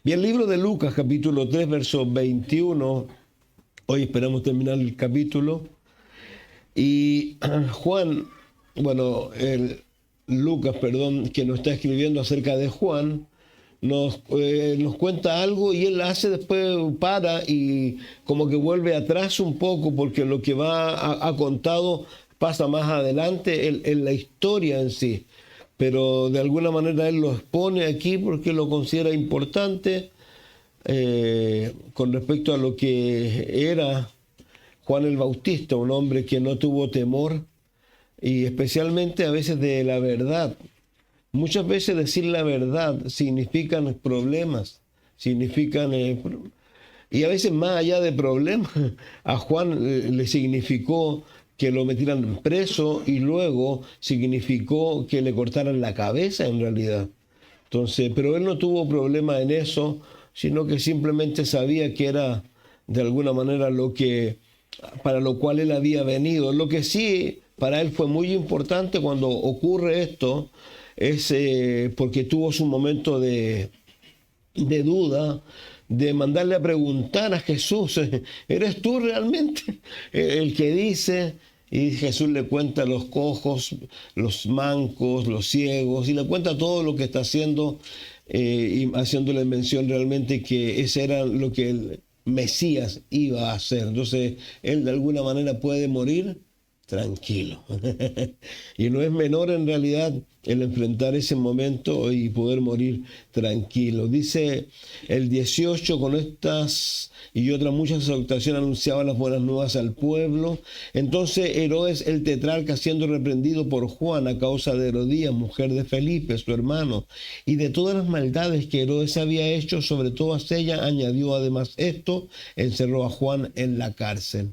Y el libro de Lucas, capítulo 3, verso 21, hoy esperamos terminar el capítulo. Y Juan, Lucas, perdón, que nos está escribiendo acerca de Juan, nos cuenta algo y él hace después, para y como que vuelve atrás un poco porque lo que ha contado pasa más adelante en la historia en sí. Pero de alguna manera él lo expone aquí porque lo considera importante con respecto a lo que era Juan el Bautista, un hombre que no tuvo temor y especialmente a veces de la verdad. Muchas veces decir la verdad significan problemas, significan... y a veces más allá de problemas, a Juan le significó que lo metieran preso y luego significó que le cortaran la cabeza en realidad. Entonces, pero él no tuvo problema en eso, sino que simplemente sabía que era de alguna manera para lo cual él había venido. Lo que sí para él fue muy importante cuando ocurre esto es porque tuvo su momento de duda, de mandarle a preguntar a Jesús, ¿eres tú realmente el que dice? Y Jesús le cuenta a los cojos, los mancos, los ciegos, y le cuenta todo lo que está haciendo, y haciéndole mención realmente que ese era lo que el Mesías iba a hacer. Entonces, él de alguna manera puede morir tranquilo. Y no es menor en realidad el enfrentar ese momento y poder morir tranquilo. Dice el 18, con estas y otras muchas exaltaciones anunciaba las buenas nuevas al pueblo. Entonces Herodes el tetrarca, siendo reprendido por Juan a causa de Herodías, mujer de Felipe, su hermano, y de todas las maldades que Herodes había hecho, sobre todas ellas añadió además esto, encerró a Juan en la cárcel.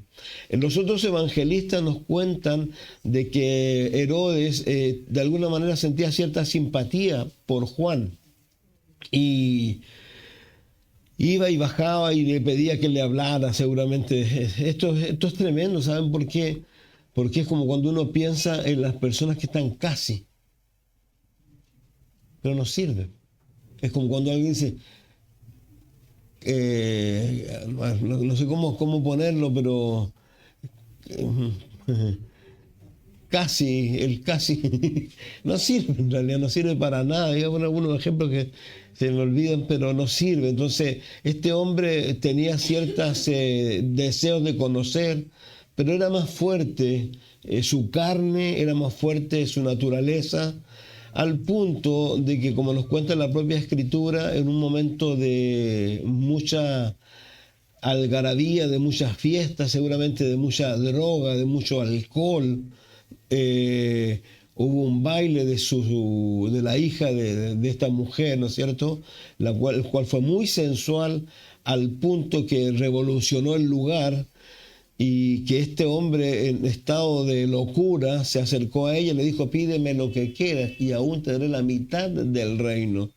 Los otros evangelistas nos cuentan de que Herodes de alguna manera sentía cierta simpatía por Juan y iba y bajaba y le pedía que le hablara seguramente. Esto es tremendo, ¿saben por qué? Porque es como cuando uno piensa en las personas que están casi, pero no sirven. Es como cuando alguien dice, no sé cómo ponerlo, pero el casi no sirve, en realidad no sirve para nada. Voy a poner algunos ejemplos que se me olvidan, pero no sirve. Entonces, este hombre tenía ciertos deseos de conocer, pero era más fuerte su carne, era más fuerte su naturaleza, al punto de que, como nos cuenta la propia Escritura, en un momento de mucha algarabía, de muchas fiestas, seguramente de mucha droga, de mucho alcohol, hubo un baile de la hija de esta mujer, ¿no es cierto? El cual fue muy sensual al punto que revolucionó el lugar, y que este hombre en estado de locura se acercó a ella y le dijo, pídeme lo que quieras y aún te daré la mitad del reino.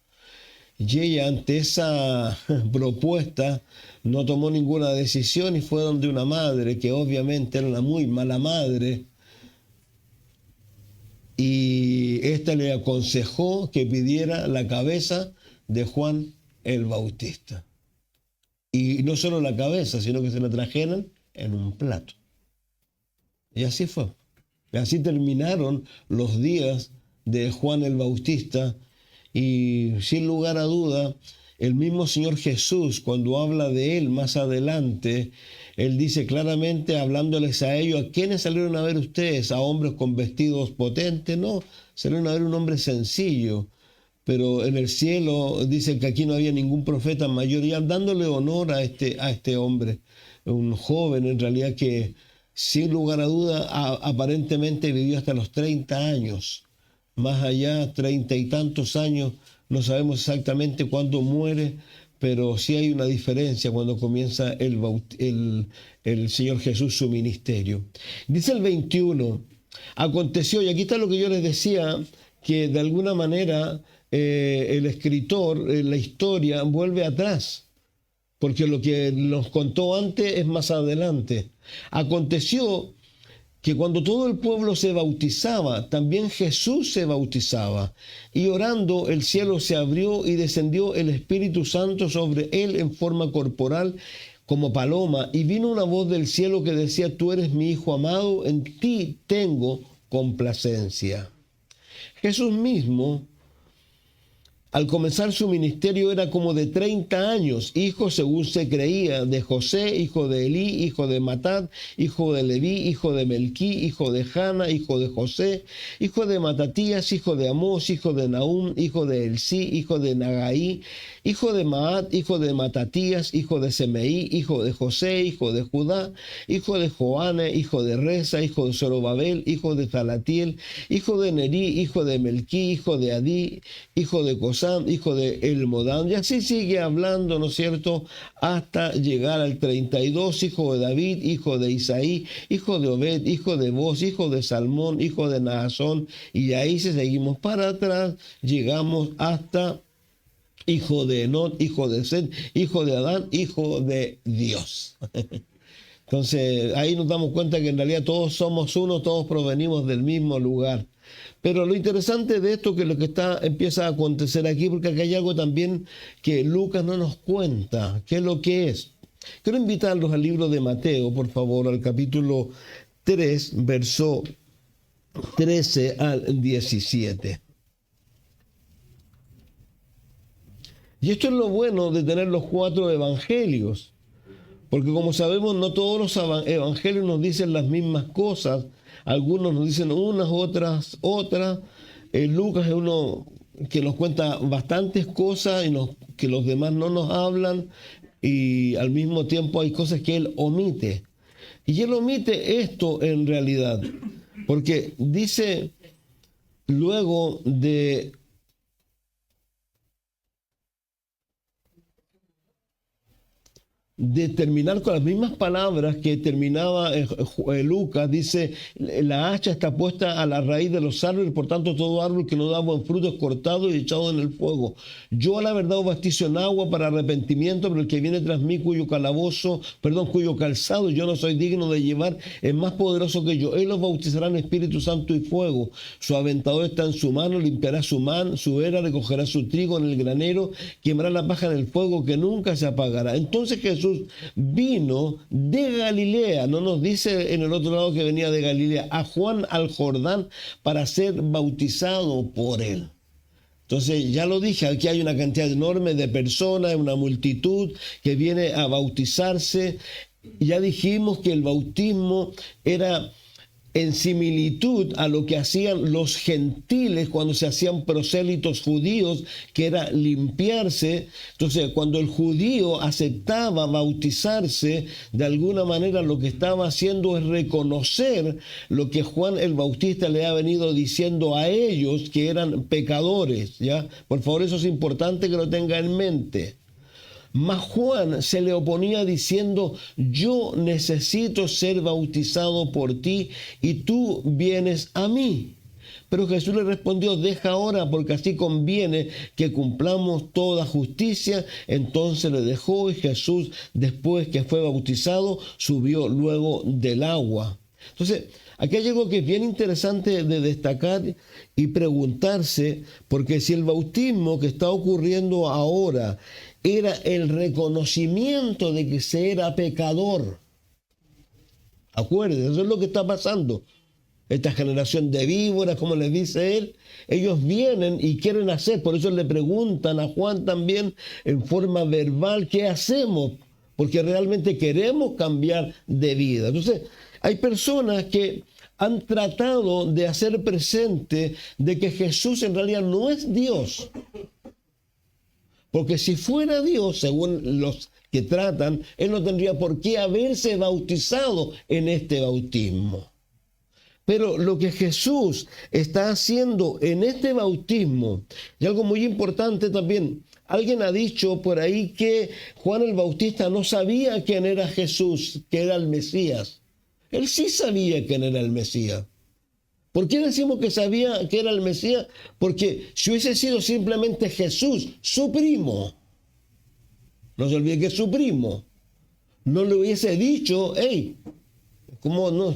Y ella, ante esa propuesta, no tomó ninguna decisión y fue donde una madre, que obviamente era una muy mala madre, y esta le aconsejó que pidiera la cabeza de Juan el Bautista. Y no solo la cabeza, sino que se la trajeran en un plato. Y así fue. Y así terminaron los días de Juan el Bautista. Y sin lugar a duda, el mismo Señor Jesús, cuando habla de él más adelante, él dice claramente, hablándoles a ellos, ¿a quiénes salieron a ver ustedes? ¿A hombres con vestidos potentes? No, salieron a ver un hombre sencillo. Pero en el cielo dice que aquí no había ningún profeta mayor, y dándole honor a este hombre, un joven en realidad que sin lugar a duda aparentemente vivió hasta los 30 años. Más allá, 30 y tantos años, no sabemos exactamente cuándo muere, pero sí hay una diferencia cuando comienza el Señor Jesús su ministerio. Dice el 21, aconteció, y aquí está lo que yo les decía, que de alguna manera el escritor, la historia, vuelve atrás, porque lo que nos contó antes es más adelante. Aconteció que cuando todo el pueblo se bautizaba, también Jesús se bautizaba. Y orando, el cielo se abrió y descendió el Espíritu Santo sobre él en forma corporal como paloma. Y vino una voz del cielo que decía: tú eres mi Hijo amado, en ti tengo complacencia. Jesús mismo, al comenzar su ministerio, era como de 30 años, hijo, según se creía, de José, hijo de Elí, hijo de Matat, hijo de Leví, hijo de Melquí, hijo de Jana, hijo de José, hijo de Matatías, hijo de Amós, hijo de Nahum, hijo de Elcí, hijo de Nagaí, hijo de Maat, hijo de Matatías, hijo de Semeí, hijo de José, hijo de Judá, hijo de Joane, hijo de Reza, hijo de Zorobabel, hijo de Salatiel, hijo de Nerí, hijo de Melquí, hijo de Adí, hijo de Cosam, hijo de Elmodam. Y así sigue hablando, ¿no es cierto?, hasta llegar al 32, hijo de David, hijo de Isaí, hijo de Obed, hijo de Boz, hijo de Salmón, hijo de Naasón. Y ahí, si seguimos para atrás, llegamos hasta hijo de Enot, hijo de Set, hijo de Adán, hijo de Dios. Entonces, ahí nos damos cuenta que en realidad todos somos uno, todos provenimos del mismo lugar. Pero lo interesante de esto, que lo que empieza a acontecer aquí, porque aquí hay algo también que Lucas no nos cuenta, ¿qué es lo que es? Quiero invitarlos al libro de Mateo, por favor, al capítulo 3, verso 13 al 17. Y esto es lo bueno de tener los 4 evangelios, porque como sabemos, no todos los evangelios nos dicen las mismas cosas. Algunos nos dicen unas, otras. Lucas es uno que nos cuenta bastantes cosas y que los demás no nos hablan, y al mismo tiempo hay cosas que él omite. Y él omite esto en realidad, porque dice luego de terminar con las mismas palabras que terminaba Lucas, dice: la hacha está puesta a la raíz de los árboles, por tanto todo árbol que no da buen fruto es cortado y echado en el fuego. Yo a la verdad os bautizo en agua para arrepentimiento, pero el que viene tras mí, cuyo calzado yo no soy digno de llevar, es más poderoso que yo. Él los bautizará en Espíritu Santo y fuego. Su aventador está en su mano, limpiará su era, recogerá su trigo en el granero, quemará la paja en el fuego que nunca se apagará. Entonces Jesús vino de Galilea, no nos dice en el otro lado que venía de Galilea, a Juan al Jordán para ser bautizado por él. Entonces, ya lo dije, aquí hay una cantidad enorme de personas, una multitud que viene a bautizarse. Ya dijimos que el bautismo era en similitud a lo que hacían los gentiles cuando se hacían prosélitos judíos, que era limpiarse. Entonces, cuando el judío aceptaba bautizarse, de alguna manera lo que estaba haciendo es reconocer lo que Juan el Bautista le ha venido diciendo a ellos, que eran pecadores, ¿ya? Por favor, eso es importante que lo tenga en mente. Mas Juan se le oponía diciendo: yo necesito ser bautizado por ti y tú vienes a mí. Pero Jesús le respondió: deja ahora, porque así conviene que cumplamos toda justicia. Entonces le dejó, y Jesús, después que fue bautizado, subió luego del agua. Entonces, aquí hay algo que es bien interesante de destacar y preguntarse, porque si el bautismo que está ocurriendo ahora era el reconocimiento de que se era pecador, acuérdense, eso es lo que está pasando. Esta generación de víboras, como les dice él, ellos vienen y quieren hacer, por eso le preguntan a Juan también en forma verbal: ¿qué hacemos? Porque realmente queremos cambiar de vida. Entonces, hay personas que han tratado de hacer presente de que Jesús en realidad no es Dios. Porque si fuera Dios, según los que tratan, él no tendría por qué haberse bautizado en este bautismo. Pero lo que Jesús está haciendo en este bautismo, y algo muy importante también, alguien ha dicho por ahí que Juan el Bautista no sabía quién era Jesús, que era el Mesías. Él sí sabía quién era el Mesías. ¿Por qué decimos que sabía que era el Mesías? Porque si hubiese sido simplemente Jesús, su primo, no se olvide que es su primo, no le hubiese dicho: hey, ¿cómo no?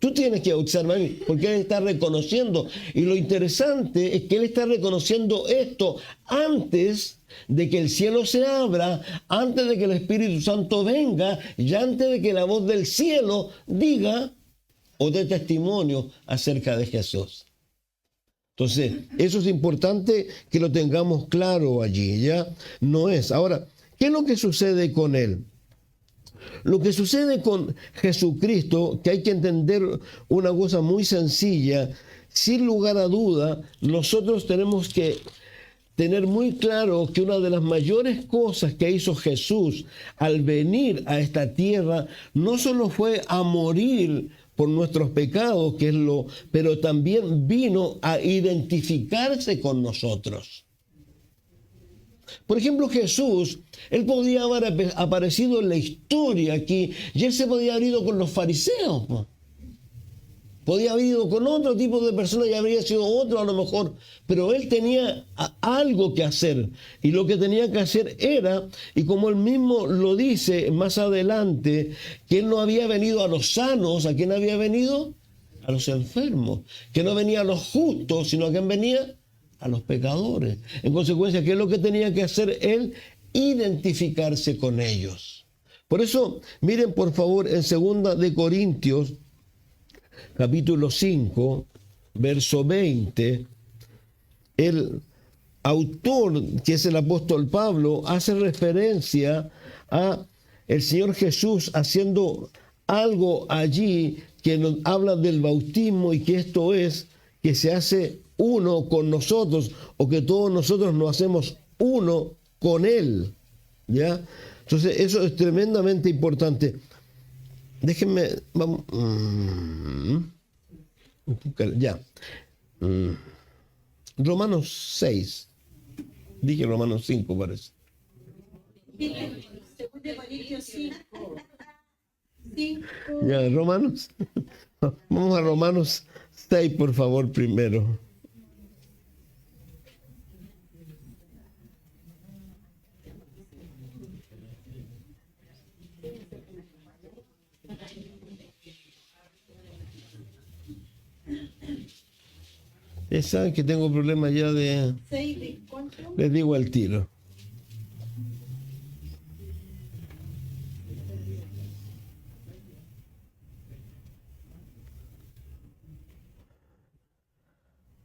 Tú tienes que bautizarme a mí, porque Él está reconociendo. Y lo interesante es que Él está reconociendo esto antes de que el cielo se abra, antes de que el Espíritu Santo venga, y antes de que la voz del cielo diga o dé testimonio acerca de Jesús. Entonces, eso es importante que lo tengamos claro allí, ¿ya? No es. Ahora, ¿qué es lo que sucede con Él? Lo que sucede con Jesucristo, que hay que entender una cosa muy sencilla, sin lugar a duda, nosotros tenemos que tener muy claro que una de las mayores cosas que hizo Jesús al venir a esta tierra no solo fue a morir por nuestros pecados, pero también vino a identificarse con nosotros. Por ejemplo, Jesús, Él podía haber aparecido en la historia aquí y Él se podía haber ido con los fariseos. Podía haber ido con otro tipo de personas y habría sido otro a lo mejor, pero Él tenía algo que hacer y lo que tenía que hacer era, y como Él mismo lo dice más adelante, que Él no había venido a los sanos. ¿A quién había venido? A los enfermos. Que no venía a los justos, sino a quién venía? A los pecadores. En consecuencia, ¿qué es lo que tenía que hacer Él? Identificarse con ellos. Por eso, miren por favor en 2 de Corintios, capítulo 5, verso 20, el autor, que es el apóstol Pablo, hace referencia a el Señor Jesús haciendo algo allí que nos habla del bautismo y que esto es que se hace uno con nosotros o que todos nosotros nos hacemos uno con Él, ¿ya? Entonces eso es tremendamente importante. Déjenme, vamos, ya. Romanos 6. Dije Romanos 5, parece. Ya, Romanos. Vamos a Romanos 6, por favor, primero. Ustedes saben que tengo problemas ya de... Les digo al tiro.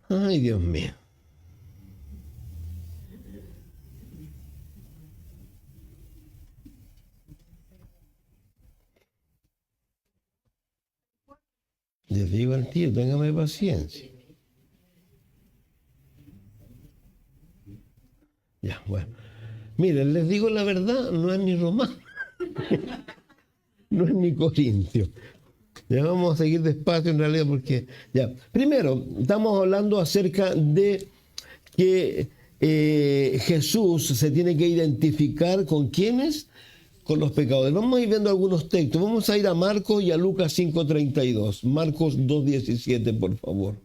Ay, Dios mío. Les digo al tiro, téngame paciencia. Ya, bueno. Miren, les digo la verdad, no es ni Romano, no es ni Corintio. Ya vamos a seguir despacio en realidad porque, ya. Primero, estamos hablando acerca de que Jesús se tiene que identificar con quiénes, con los pecadores. Vamos a ir viendo algunos textos. Vamos a ir a Marcos y a Lucas 5:32. Marcos 2:17, por favor.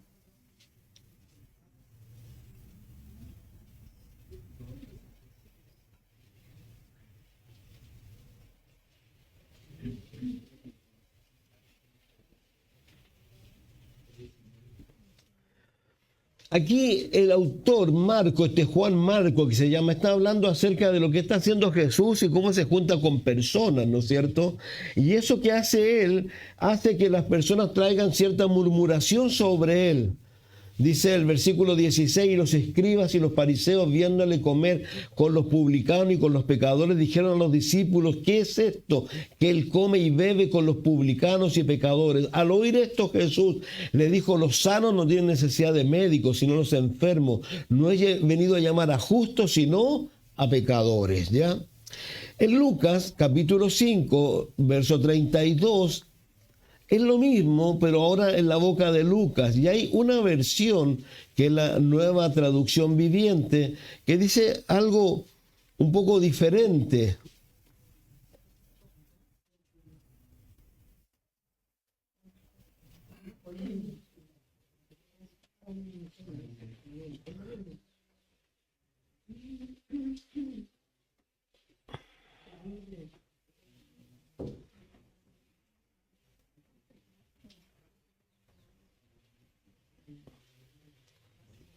Aquí el autor Marco, Juan Marco que se llama, está hablando acerca de lo que está haciendo Jesús y cómo se junta con personas, ¿no es cierto? Y eso que hace él hace que las personas traigan cierta murmuración sobre él. Dice el versículo 16, y los escribas y los fariseos viéndole comer con los publicanos y con los pecadores, dijeron a los discípulos, ¿qué es esto? Que él come y bebe con los publicanos y pecadores. Al oír esto Jesús le dijo, los sanos no tienen necesidad de médicos, sino los enfermos. No he venido a llamar a justos, sino a pecadores, ¿ya? En Lucas, capítulo 5, verso 32, es lo mismo, pero ahora en la boca de Lucas. Y hay una versión, que es la Nueva Traducción Viviente, que dice algo un poco diferente.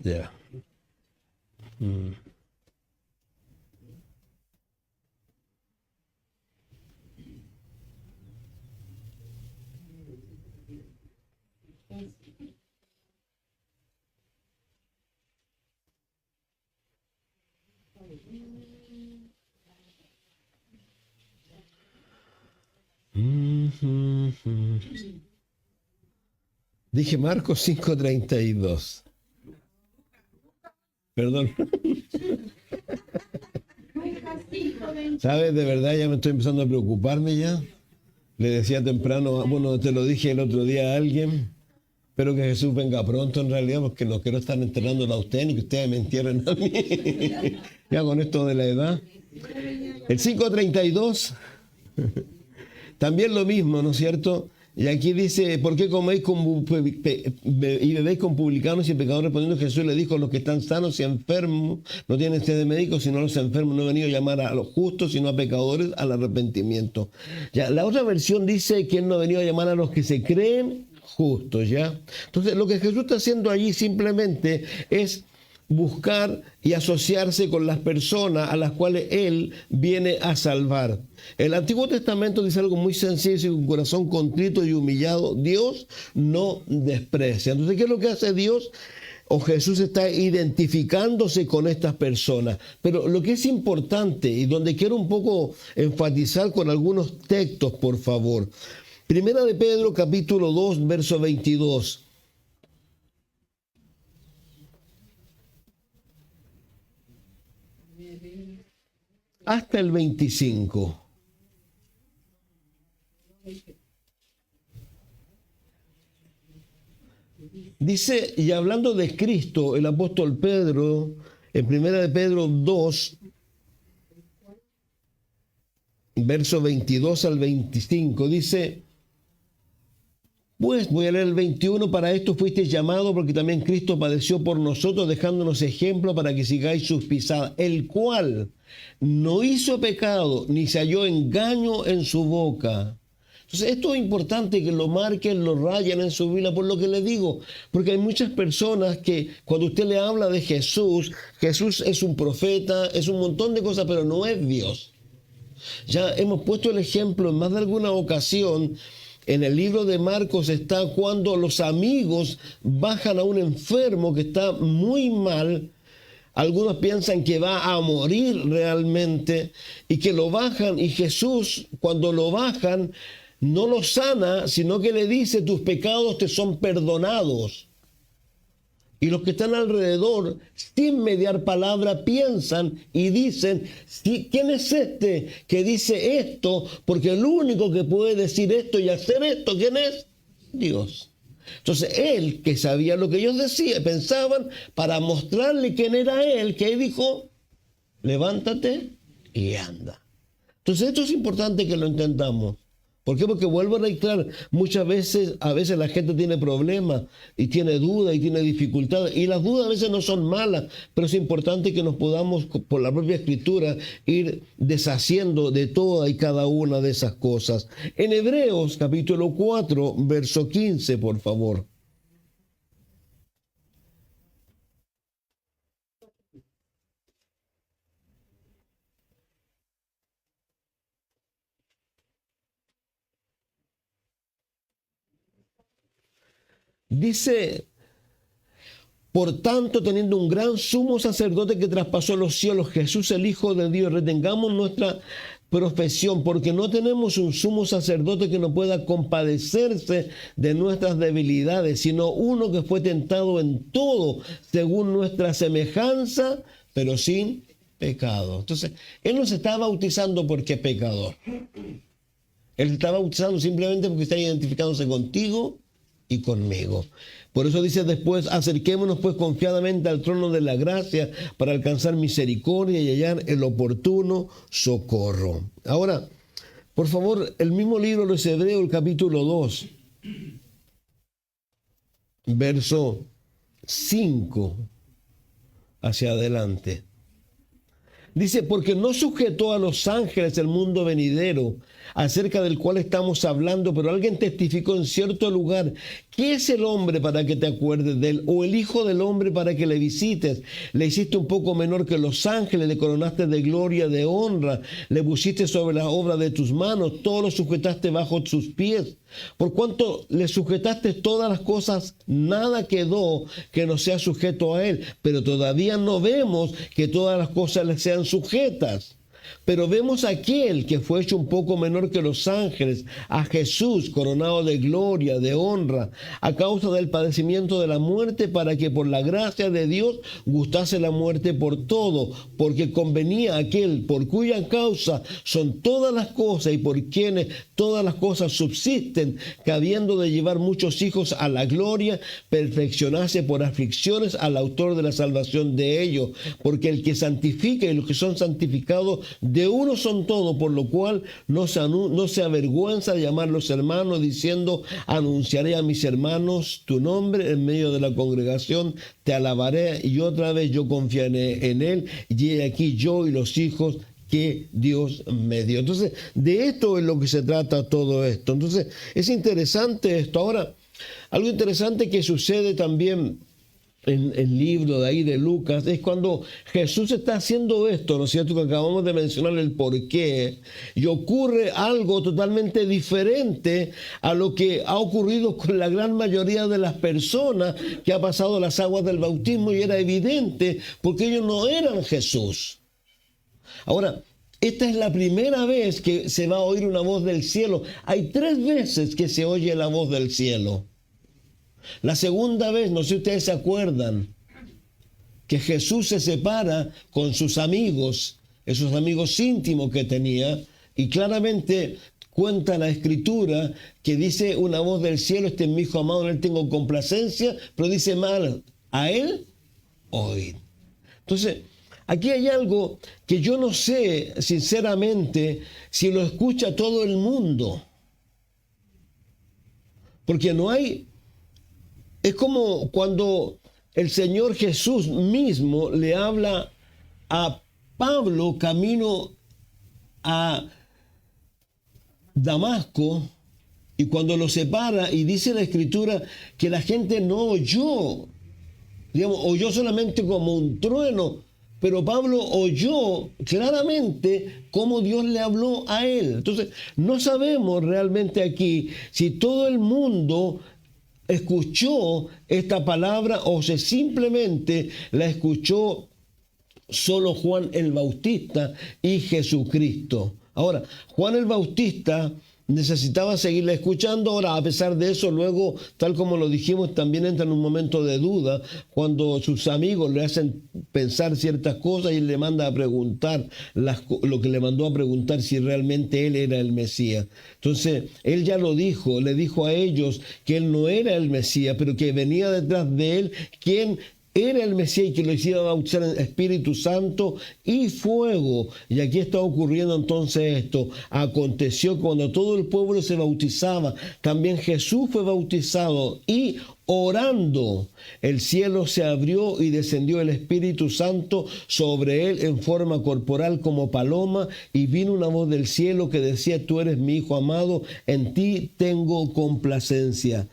Ya. Mm. Dije Marcos 5:32. Perdón. ¿Sabes? De verdad ya me estoy empezando a preocuparme ya. Le decía temprano, bueno, te lo dije el otro día a alguien, espero que Jesús venga pronto en realidad, porque no quiero estar enterrándolo a usted ni que ustedes me entierren a mí. Ya con esto de la edad. El 5:32, también lo mismo, ¿no es cierto? Y aquí dice, ¿por qué coméis y bebéis con publicanos y pecadores? Respondiendo Jesús le dijo, los que están sanos y enfermos no tienen sed de médicos, sino los enfermos. No he venido a llamar a los justos, sino a pecadores al arrepentimiento. Ya, la otra versión dice que él no ha venido a llamar a los que se creen justos, ¿ya? Entonces, lo que Jesús está haciendo allí simplemente es buscar y asociarse con las personas a las cuales Él viene a salvar. El Antiguo Testamento dice algo muy sencillo: con corazón contrito y humillado, Dios no desprecia. Entonces, ¿qué es lo que hace Dios? O Jesús está identificándose con estas personas. Pero lo que es importante y donde quiero un poco enfatizar con algunos textos, por favor. Primera de Pedro, capítulo 2, verso 22. Hasta el 25. Dice, y hablando de Cristo, el apóstol Pedro, en 1 de Pedro 2, verso 22 al 25, dice, pues voy a leer el 21, para esto fuisteis llamados, porque también Cristo padeció por nosotros, dejándonos ejemplo para que sigáis sus pisadas, el cual no hizo pecado, ni se halló engaño en su boca. Entonces, esto es importante que lo marquen, lo rayen en su Biblia, por lo que le digo, porque hay muchas personas que cuando usted le habla de Jesús, Jesús es un profeta, es un montón de cosas, pero no es Dios. Ya hemos puesto el ejemplo en más de alguna ocasión. En el libro de Marcos está cuando los amigos bajan a un enfermo que está muy mal. Algunos piensan que va a morir realmente y que lo bajan, y Jesús, cuando lo bajan, no lo sana, sino que le dice, tus pecados te son perdonados. Y los que están alrededor, sin mediar palabra, piensan y dicen, ¿quién es este que dice esto? Porque el único que puede decir esto y hacer esto, ¿quién es? Dios. Entonces él, que sabía lo que ellos decían, pensaban, para mostrarle quién era él, que él dijo, levántate y anda. Entonces esto es importante que lo entendamos. ¿Por qué? Porque vuelvo a reiterar, a veces la gente tiene problemas y tiene dudas y tiene dificultades, y las dudas a veces no son malas, pero es importante que nos podamos, por la propia Escritura, ir deshaciendo de toda y cada una de esas cosas. En Hebreos capítulo 4, verso 15, por favor. Dice, por tanto, teniendo un gran sumo sacerdote que traspasó los cielos, Jesús el Hijo de Dios, retengamos nuestra profesión, porque no tenemos un sumo sacerdote que no pueda compadecerse de nuestras debilidades, sino uno que fue tentado en todo según nuestra semejanza, pero sin pecado. Entonces, Él no se está bautizando porque es pecador. Él se está bautizando simplemente porque está identificándose contigo y conmigo. Por eso dice después, acerquémonos pues confiadamente al trono de la gracia para alcanzar misericordia y hallar el oportuno socorro. Ahora, por favor, el mismo libro de los Hebreos, el capítulo 2, verso 5 hacia adelante. Dice, porque no sujetó a los ángeles el mundo venidero, acerca del cual estamos hablando, pero alguien testificó en cierto lugar ¿Qué es el hombre para que te acuerdes de él? ¿O el hijo del hombre para que le visites? Le hiciste un poco menor que los ángeles, le coronaste de gloria, de honra, le pusiste sobre la obra de tus manos, todo lo sujetaste bajo sus pies. Por cuanto le sujetaste todas las cosas, nada quedó que no sea sujeto a él. Pero todavía no vemos que todas las cosas le sean sujetas. Pero vemos a aquel que fue hecho un poco menor que los ángeles, a Jesús coronado de gloria, de honra, a causa del padecimiento de la muerte, para que por la gracia de Dios gustase la muerte por todo, porque convenía a aquel por cuya causa son todas las cosas y por quienes todas las cosas subsisten, que habiendo de llevar muchos hijos a la gloria, perfeccionase por aflicciones al autor de la salvación de ellos, porque el que santifica y los que son santificados de uno son todos, por lo cual no se avergüenza de llamarlos hermanos, diciendo: anunciaré a mis hermanos tu nombre en medio de la congregación, te alabaré, y otra vez yo confiaré en él, y he aquí yo y los hijos que Dios me dio. Entonces, de esto es lo que se trata todo esto. Entonces, es interesante esto. Ahora, algo interesante que sucede también en el libro de ahí de Lucas es cuando Jesús está haciendo esto, ¿no es cierto?, que acabamos de mencionar el porqué, y ocurre algo totalmente diferente a lo que ha ocurrido con la gran mayoría de las personas que ha pasado las aguas del bautismo, y era evidente porque ellos no eran Jesús. Ahora, esta es la primera vez que se va a oír una voz del cielo. Hay 3 veces que se oye la voz del cielo. La segunda vez, no sé si ustedes se acuerdan, que Jesús se separa con sus amigos, esos amigos íntimos que tenía, y claramente cuenta la Escritura que dice una voz del cielo: este es mi hijo amado, en él tengo complacencia, pero dice mal: a él oíd. Entonces, aquí hay algo que yo no sé, sinceramente, si lo escucha todo el mundo. Porque no hay... Es como cuando el Señor Jesús mismo le habla a Pablo camino a Damasco, y cuando lo separa, y dice la Escritura que la gente no oyó, digamos, oyó solamente como un trueno, pero Pablo oyó claramente cómo Dios le habló a él. Entonces, no sabemos realmente aquí si todo el mundo escuchó esta palabra o si simplemente la escuchó solo Juan el Bautista y Jesucristo. Ahora, Juan el Bautista necesitaba seguirla escuchando. Ahora, a pesar de eso, luego, tal como lo dijimos, también entra en un momento de duda cuando sus amigos le hacen pensar ciertas cosas y le manda a preguntar lo que le mandó a preguntar, si realmente él era el Mesías. Entonces, él ya lo dijo, le dijo a ellos que él no era el Mesías, pero que venía detrás de él quien era el Mesías, y que lo hiciera bautizar en Espíritu Santo y fuego. Y aquí está ocurriendo entonces esto. Aconteció que cuando todo el pueblo se bautizaba, también Jesús fue bautizado, y orando, el cielo se abrió y descendió el Espíritu Santo sobre él en forma corporal como paloma, y vino una voz del cielo que decía: tú eres mi Hijo amado, en ti tengo complacencia.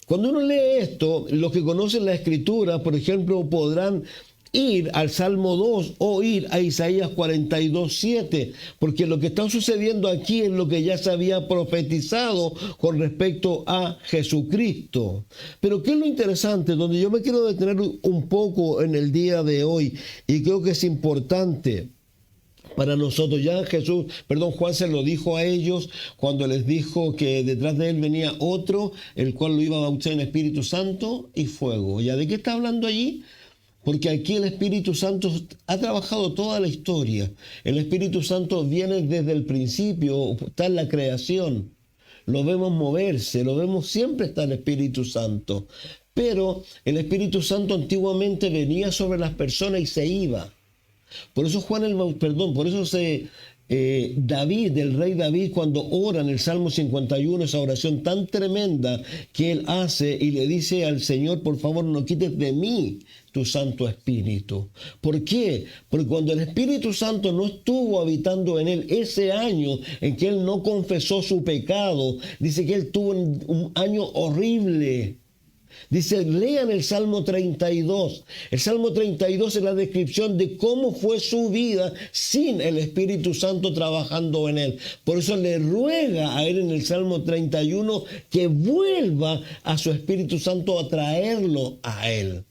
Cuando uno lee esto, los que conocen la Escritura, por ejemplo, podrán ir al Salmo 2 o ir a Isaías 42:7, porque lo que está sucediendo aquí es lo que ya se había profetizado con respecto a Jesucristo. Pero ¿qué es lo interesante? Donde yo me quiero detener un poco en el día de hoy, y creo que es importante para nosotros. Ya Juan se lo dijo a ellos cuando les dijo que detrás de él venía otro, el cual lo iba a bautizar en Espíritu Santo y fuego. ¿Ya de qué está hablando allí? Porque aquí el Espíritu Santo ha trabajado toda la historia. El Espíritu Santo viene desde el principio, está en la creación. Lo vemos moverse, lo vemos siempre, está el Espíritu Santo. Pero el Espíritu Santo antiguamente venía sobre las personas y se iba. Por eso David, el rey David, cuando ora en el Salmo 51, esa oración tan tremenda que él hace, y le dice al Señor: por favor, no quites de mí tu Santo Espíritu. ¿Por qué? Porque cuando el Espíritu Santo no estuvo habitando en él, ese año en que él no confesó su pecado, dice que él tuvo un año horrible. Dice, lean el Salmo 32. El Salmo 32 es la descripción de cómo fue su vida sin el Espíritu Santo trabajando en él. Por eso le ruega a él en el Salmo 31 que vuelva a su Espíritu Santo a traerlo a él.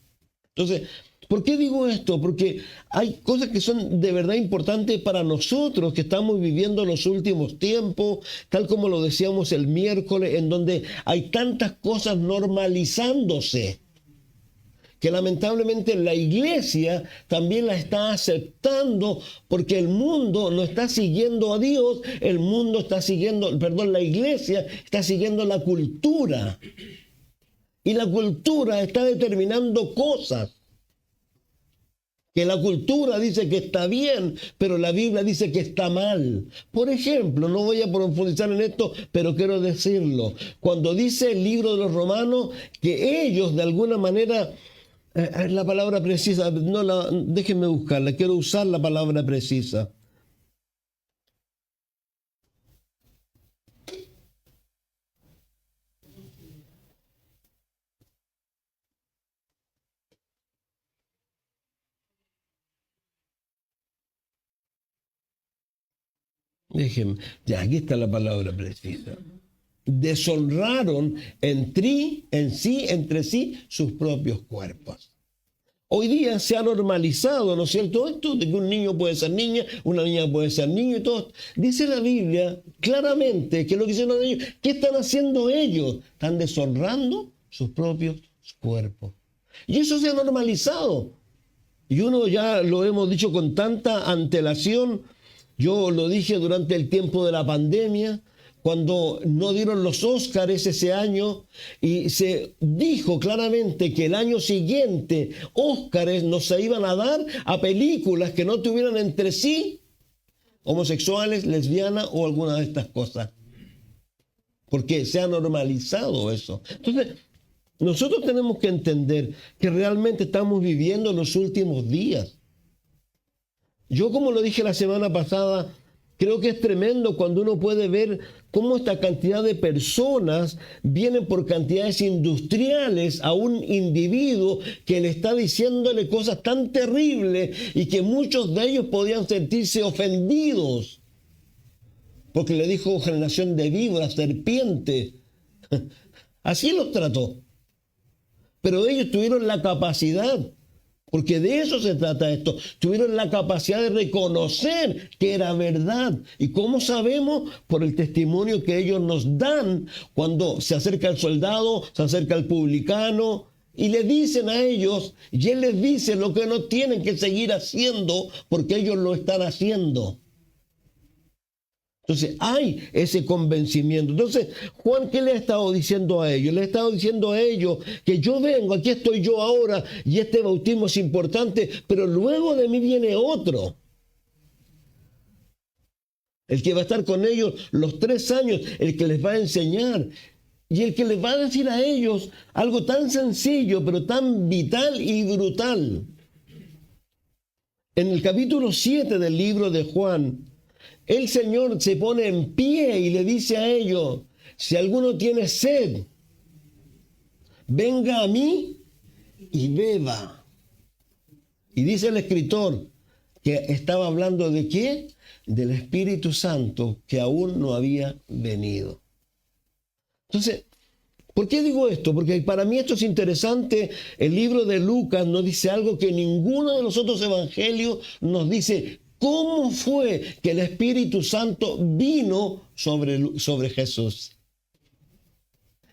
Entonces, ¿por qué digo esto? Porque hay cosas que son de verdad importantes para nosotros que estamos viviendo los últimos tiempos, tal como lo decíamos el miércoles, en donde hay tantas cosas normalizándose, que lamentablemente la iglesia también la está aceptando porque el mundo no está siguiendo a Dios, el mundo está siguiendo, la iglesia está siguiendo la cultura. Y la cultura está determinando cosas que la cultura dice que está bien, pero la Biblia dice que está mal. Por ejemplo, no voy a profundizar en esto, pero quiero decirlo. Cuando dice el libro de los Romanos que ellos de alguna manera, la palabra precisa, déjenme buscarla, quiero usar la palabra precisa. Déjenme, ya aquí está la palabra precisa. Deshonraron entre sí sus propios cuerpos. Hoy día se ha normalizado, ¿no es cierto?, esto de que un niño puede ser niña, una niña puede ser niño y todo. Dice la Biblia claramente que lo que hicieron los niños, ¿qué están haciendo ellos? Están deshonrando sus propios cuerpos. Y eso se ha normalizado. Y uno ya lo hemos dicho con tanta antelación. Yo lo dije durante el tiempo de la pandemia, cuando no dieron los Óscares ese año, y se dijo claramente que el año siguiente Óscares no se iban a dar a películas que no tuvieran entre sí homosexuales, lesbianas o alguna de estas cosas. Porque se ha normalizado eso. Entonces, nosotros tenemos que entender que realmente estamos viviendo los últimos días. Yo, como lo dije la semana pasada, creo que es tremendo cuando uno puede ver cómo esta cantidad de personas vienen por cantidades industriales a un individuo que le está diciéndole cosas tan terribles y que muchos de ellos podían sentirse ofendidos porque le dijo generación de víboras, serpiente. Así los trató. Pero ellos tuvieron la capacidad, porque de eso se trata esto, tuvieron la capacidad de reconocer que era verdad. ¿Y cómo sabemos? Por el testimonio que ellos nos dan cuando se acerca el soldado, se acerca el publicano, y le dicen a ellos, y él les dice lo que no tienen que seguir haciendo, porque ellos lo están haciendo. Entonces hay ese convencimiento. Entonces, Juan, ¿qué le ha estado diciendo a ellos? Le ha estado diciendo a ellos que yo vengo, aquí estoy yo ahora, y este bautismo es importante, pero luego de mí viene otro. El que va a estar con ellos los 3 años, el que les va a enseñar, y el que les va a decir a ellos algo tan sencillo, pero tan vital y brutal. En el capítulo 7 del libro de Juan, el Señor se pone en pie y le dice a ellos, si alguno tiene sed, venga a mí y beba. Y dice el escritor que estaba hablando de ¿qué? Del Espíritu Santo que aún no había venido. Entonces, ¿por qué digo esto? Porque para mí esto es interesante. El libro de Lucas nos dice algo que ninguno de los otros evangelios nos dice. ¿Cómo fue que el Espíritu Santo vino sobre Jesús?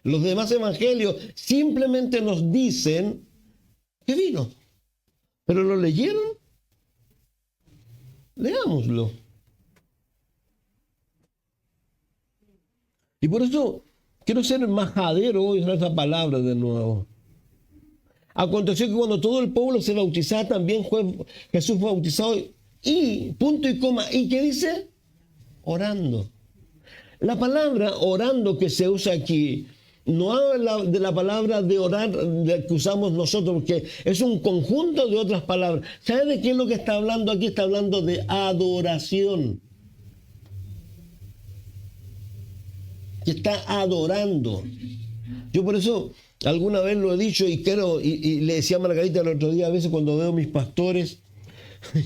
Los demás evangelios simplemente nos dicen que vino. ¿Pero lo leyeron? Leámoslo. Y por eso quiero ser majadero hoy en esa palabra de nuevo. Aconteció que cuando todo el pueblo se bautizaba, también Jesús fue bautizado. Y, punto y coma, ¿y qué dice? Orando. La palabra orando que se usa aquí no habla de la palabra de orar que usamos nosotros, porque es un conjunto de otras palabras. ¿Sabe de qué es lo que está hablando aquí? Está hablando de adoración. Que está adorando. Yo por eso Alguna vez lo he dicho y le decía a Margarita el otro día, a veces cuando veo a mis pastores,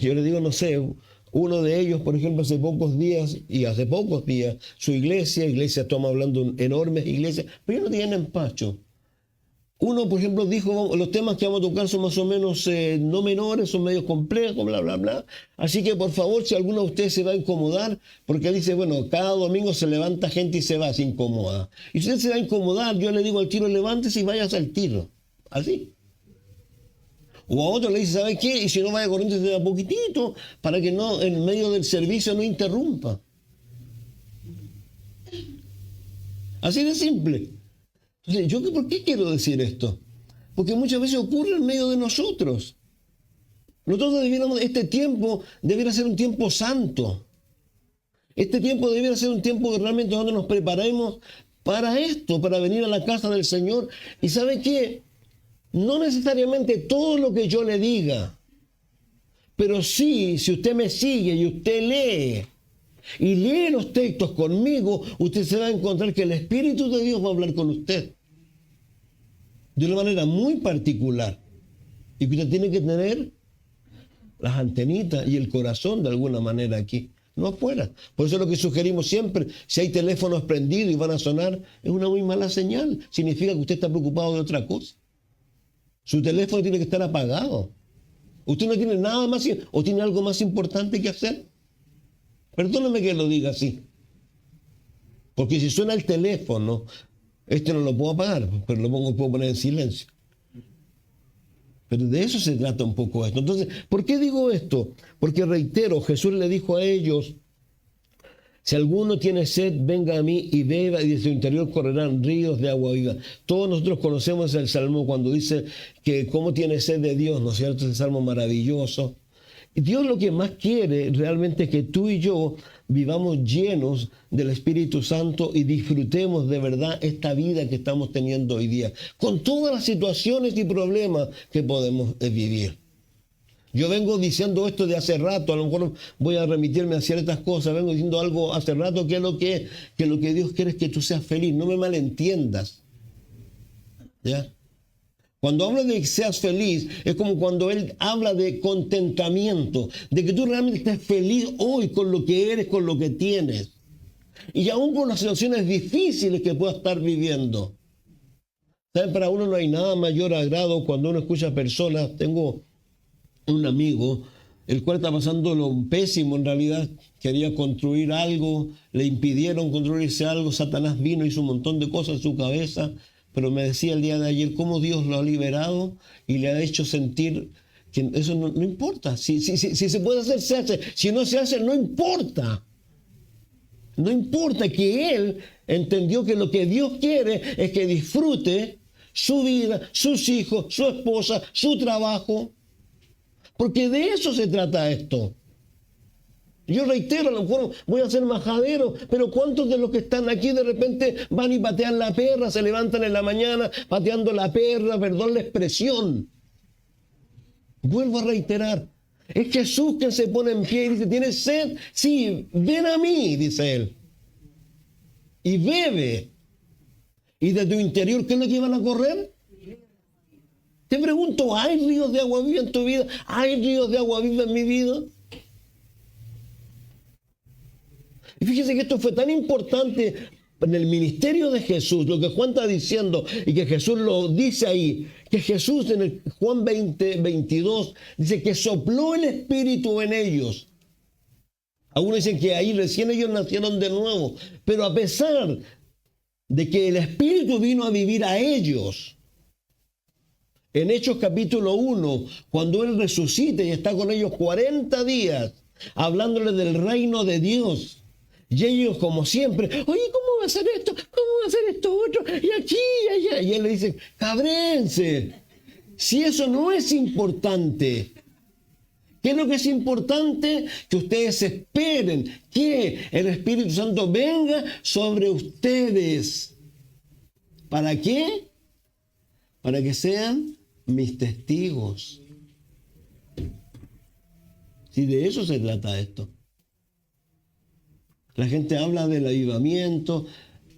yo le digo, no sé, uno de ellos, por ejemplo, hace pocos días, su iglesia, estamos hablando de enormes iglesias, pero ellos no tienen empacho. Uno, por ejemplo, dijo, los temas que vamos a tocar son más o menos no menores, son medios complejos, bla, bla, bla. Así que, por favor, si alguno de ustedes se va a incomodar, porque él dice, bueno, cada domingo se levanta gente y se va, se incomoda. Y si usted se va a incomodar, yo le digo al tiro, levántese y váyase al tiro. Así. O a otro le dice, ¿sabe qué? Y si no, vaya corriendo de a poquitito, para que no, en medio del servicio no interrumpa. Así de simple. Entonces, ¿por qué quiero decir esto? Porque muchas veces ocurre en medio de nosotros. Nosotros este tiempo debiera ser un tiempo santo. Este tiempo debiera ser un tiempo realmente donde nos preparemos para esto, para venir a la casa del Señor. ¿Y sabe qué? No necesariamente todo lo que yo le diga, pero sí, si usted me sigue y usted lee, y lee los textos conmigo, usted se va a encontrar que el Espíritu de Dios va a hablar con usted de una manera muy particular y que usted tiene que tener las antenitas y el corazón de alguna manera aquí, no afuera. Por eso es lo que sugerimos siempre, si hay teléfonos prendidos y van a sonar, es una muy mala señal, significa que usted está preocupado de otra cosa. Su teléfono tiene que estar apagado. Usted no tiene nada más o tiene algo más importante que hacer. Perdóneme que lo diga así. Porque si suena el teléfono, no lo puedo apagar, pero puedo poner en silencio. Pero de eso se trata un poco esto. Entonces, ¿por qué digo esto? Porque reitero, Jesús le dijo a ellos, si alguno tiene sed, venga a mí y beba, y de su interior correrán ríos de agua viva. Todos nosotros conocemos el Salmo cuando dice que cómo tiene sed de Dios, ¿no es cierto? Ese Salmo maravilloso. Y Dios lo que más quiere realmente es que tú y yo vivamos llenos del Espíritu Santo y disfrutemos de verdad esta vida que estamos teniendo hoy día, con todas las situaciones y problemas que podemos vivir. Yo vengo diciendo esto de hace rato, a lo mejor voy a remitirme a ciertas cosas, vengo diciendo algo hace rato que lo que Dios quiere es que tú seas feliz, no me malentiendas. ¿Ya? Cuando habla de que seas feliz, es como cuando Él habla de contentamiento, de que tú realmente estés feliz hoy con lo que eres, con lo que tienes. Y aún con las situaciones difíciles que puedas estar viviendo. ¿Saben? Para uno no hay nada mayor agrado cuando uno escucha a personas. Tengo un amigo, el cual está pasando lo pésimo en realidad, quería construir algo, le impidieron construirse algo, Satanás vino, hizo un montón de cosas en su cabeza, pero me decía el día de ayer cómo Dios lo ha liberado y le ha hecho sentir que eso no importa, si se puede hacer, se hace, si no se hace, no importa. No importa, que él entendió que lo que Dios quiere es que disfrute su vida, sus hijos, su esposa, su trabajo. Porque de eso se trata esto. Yo reitero, a lo mejor voy a ser majadero, pero ¿cuántos de los que están aquí de repente van y patean la perra, se levantan en la mañana pateando la perra, perdón la expresión? Vuelvo a reiterar, es Jesús quien se pone en pie y dice, ¿tienes sed? Sí, ven a mí, dice él. Y bebe. ¿Y de tu interior qué es lo que iban a correr? Te pregunto, ¿hay ríos de agua viva en tu vida? ¿Hay ríos de agua viva en mi vida? Y fíjese que esto fue tan importante en el ministerio de Jesús, lo que Juan está diciendo, y que Jesús lo dice ahí, que Jesús en el Juan 20:22 dice que sopló el Espíritu en ellos. Algunos dicen que ahí recién ellos nacieron de nuevo, pero a pesar de que el Espíritu vino a vivir a ellos, en Hechos capítulo 1, cuando Él resucita y está con ellos 40 días, hablándoles del reino de Dios, y ellos como siempre, oye, ¿cómo va a ser esto? ¿Cómo va a ser esto otro? Y aquí, y allá. Y Él le dice, cabréense, si eso no es importante. ¿Qué es lo que es importante? Que ustedes esperen que el Espíritu Santo venga sobre ustedes. ¿Para qué? Para que sean mis testigos. Si de eso se trata esto. La gente habla del avivamiento.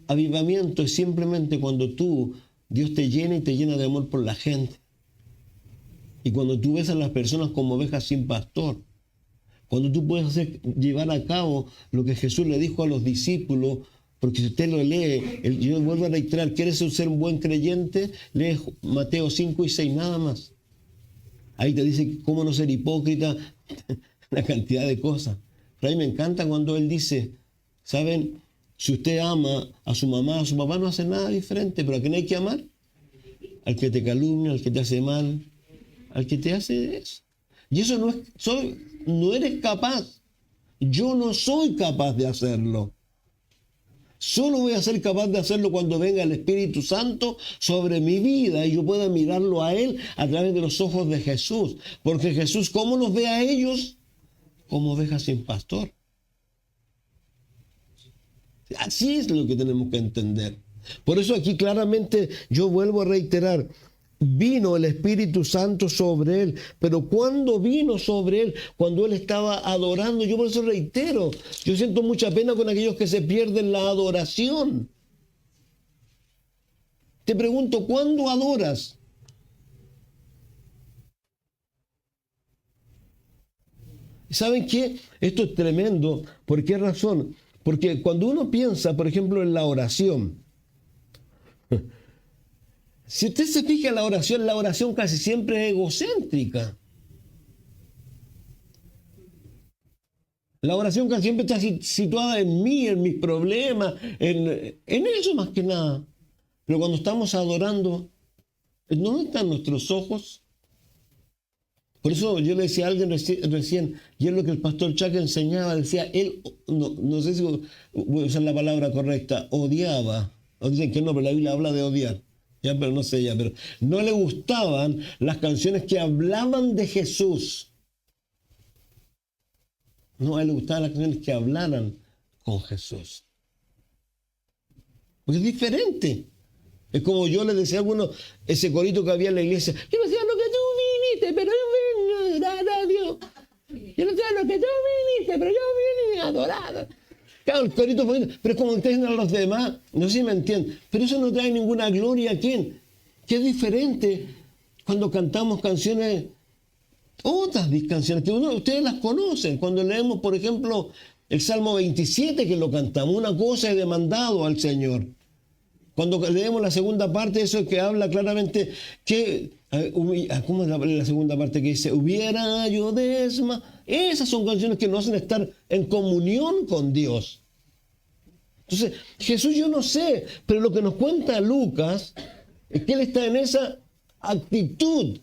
Avivamiento es simplemente cuando tú Dios te llena y te llena de amor por la gente. Y cuando tú ves a las personas como ovejas sin pastor, cuando tú puedes llevar a cabo lo que Jesús le dijo a los discípulos, porque si usted lo lee, yo vuelvo a reiterar, ¿quieres ser un buen creyente? Lee Mateo 5 y 6, nada más. Ahí te dice cómo no ser hipócrita, una cantidad de cosas. Pero a mí me encanta cuando él dice, ¿saben? Si usted ama a su mamá, a su papá no hace nada diferente, pero ¿a quién hay que amar? Al que te calumnia, al que te hace mal, al que te hace eso. Y eso no eres capaz. Yo no soy capaz de hacerlo. Solo voy a ser capaz de hacerlo cuando venga el Espíritu Santo sobre mi vida y yo pueda mirarlo a Él a través de los ojos de Jesús. Porque Jesús, ¿cómo los ve a ellos? Como ovejas sin pastor. Así es lo que tenemos que entender. Por eso aquí claramente yo vuelvo a reiterar, vino el Espíritu Santo sobre él, pero ¿cuándo vino sobre él? Cuando él estaba adorando. Yo por eso reitero, yo siento mucha pena con aquellos que se pierden la adoración. Te pregunto, ¿cuándo adoras? ¿Saben qué? Esto es tremendo. ¿Por qué razón? Porque cuando uno piensa, por ejemplo, en la oración, si usted se fija en la oración casi siempre es egocéntrica. La oración casi siempre está situada en mí, en mis problemas, en eso más que nada. Pero cuando estamos adorando, ¿dónde están nuestros ojos? Por eso yo le decía a alguien recién, y es lo que el pastor Chuck enseñaba, decía, él, no sé si voy a usar la palabra correcta, odiaba, o dicen que no, pero la Biblia habla de odiar, ya, pero no sé ya, pero no le gustaban las canciones que hablaban de Jesús. No, a él le gustaban las canciones que hablaran con Jesús. Porque es diferente. Es como yo le decía a algunos, ese corito que había en la iglesia, yo no sé lo que tú viniste, pero yo vine a adorar a Dios. Yo no sé lo que tú viniste, pero yo vine a adorar. Claro, el corito bonito, pero es como entienden a los demás, no sé si me entienden, pero eso no trae ninguna gloria a quién. Que es diferente cuando cantamos canciones, otras canciones que ustedes las conocen. Cuando leemos, por ejemplo, el Salmo 27, que lo cantamos, una cosa he demandado al Señor. Cuando leemos la segunda parte, eso que habla claramente que, ¿cómo es la segunda parte que dice? Hubiera yo esas son canciones que nos hacen estar en comunión con Dios. Entonces, Jesús yo no sé, pero lo que nos cuenta Lucas es que él está en esa actitud.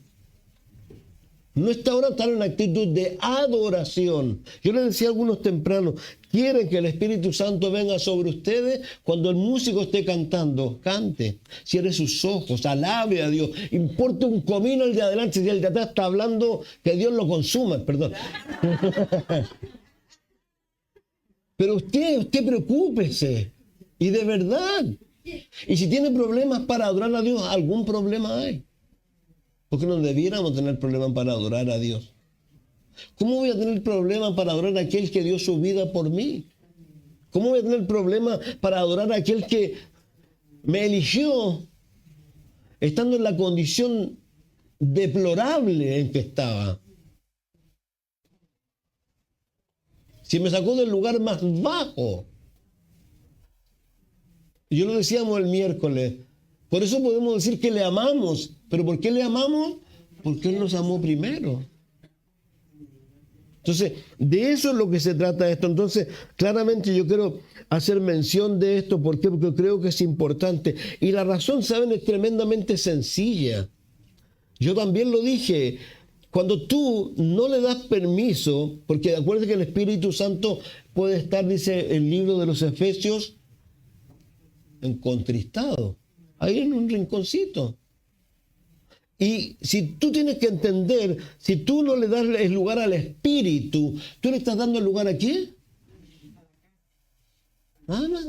No está ahora en una actitud de adoración. Yo les decía a algunos temprano, quieren que el Espíritu Santo venga sobre ustedes cuando el músico esté cantando. Cante, cierre sus ojos, alabe a Dios. Importa un comino el de adelante, si el de atrás está hablando, que Dios lo consuma, perdón. Pero usted preocúpese, y de verdad. Y si tiene problemas para adorar a Dios, algún problema hay. Porque no debiéramos tener problemas para adorar a Dios. ¿Cómo voy a tener problemas para adorar a aquel que dio su vida por mí? ¿Cómo voy a tener problemas para adorar a aquel que me eligió estando en la condición deplorable en que estaba? Si me sacó del lugar más bajo. Yo lo decíamos el miércoles. Por eso podemos decir que le amamos. ¿Pero por qué le amamos? Porque Él nos amó primero. Entonces, de eso es lo que se trata esto. Entonces, claramente yo quiero hacer mención de esto. ¿Por qué? Porque creo que es importante. Y la razón, ¿saben? Es tremendamente sencilla. Yo también lo dije. Cuando tú no le das permiso, porque acuérdate que el Espíritu Santo puede estar, dice el libro de los Efesios, en contristado. Ahí en un rinconcito. Y si tú tienes que entender, si tú no le das el lugar al Espíritu, ¿tú le estás dando el lugar a quién? Nada más.